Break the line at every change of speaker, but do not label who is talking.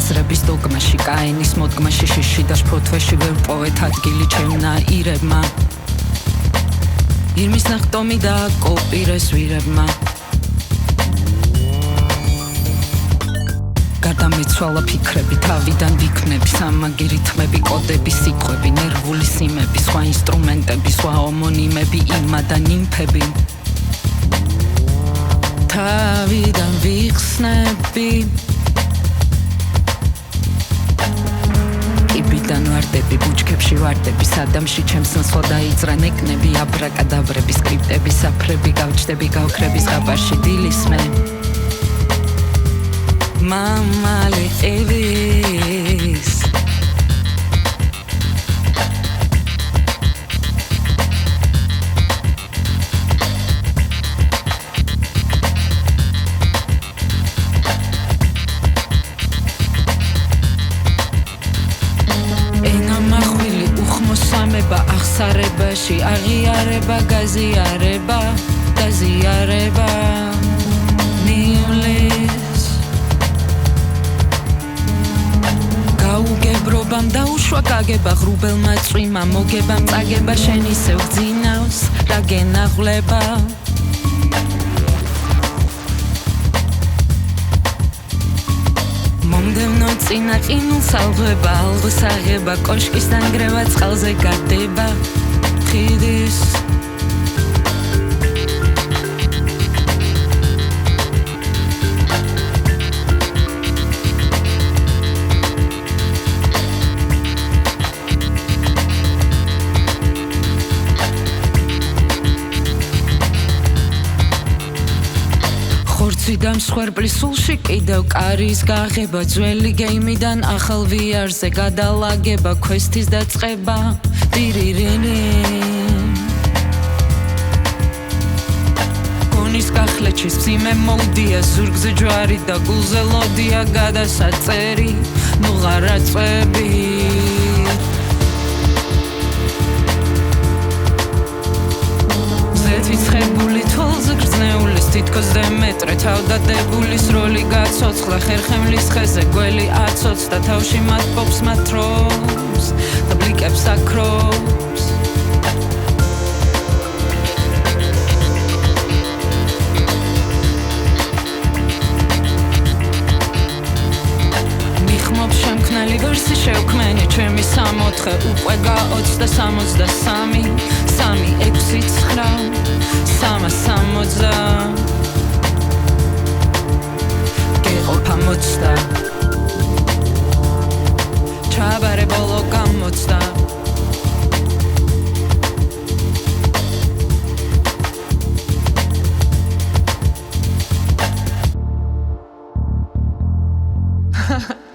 აზრების დოგმაში კაინის მოდგმაში შიში და შფოთვეში ვერ პოვეთ ადგილი ჩემნაირებმა ირმის ნახტომი და კოპირეს ვირებმა გადამეცვალა ფიქრები თავიდან ვიქმნები სამაგირი თმები კოდები სიტყვები ნერვული სიმები სხვა ინსტრუმენტები სხვა ომონიმები იმა და ნიმფები თავიდან ვიხსნები კიბიდან ვარდები ბუჩქებში ვარდები სადამში ჩემს ნაცვლად დაიძრან ეკნები აბრაკადაბრები სკრიპტები საფრები გავჭდები გავქრები ზღაპარში დილისმე მამალი ყივის ახსარებაში აღიარება გაზიარება დაზიარება ნივლის გაუგებრობამ დაუშვა გაგება ღრუბელმა წვიმა მოგებამ წაგება შენ ისევ გძინავს რა გენაღვლება მომდევნო წინა ყინულს ალღვება ალღოს აღება კოშკის დანგრევა წყალზე გადება ხიდის ხორციდან მსხვერპლის სულში კიდევ კარის გაღება ძველი გეიმიდან ახალ VR-ზე გადალაგება ქვესთის დაწყება ტირირინი გონის გახლეჩის მძიმე მოვდია ზურგზე ჯვარი და გულზე ლოდია გადასაწერი ნუღარაწვები ზეთვიცხებული თვალზე გრძნეულის თითქოს დემეტრე თავდადებულის როლი გაცოცხლა ხერხემლის ხეზე გველი აცოცხდა თავში მათბობს მათრობს და ბლიკებს აკრობს მიხმობს შემქმნელი ვერსი შევქმენი ჩემი 64 უკვე გაოცდა 63 3 6 9 360 გეყოფა მოწდა ჩაბარე ბოლო გამოწდა Ha ha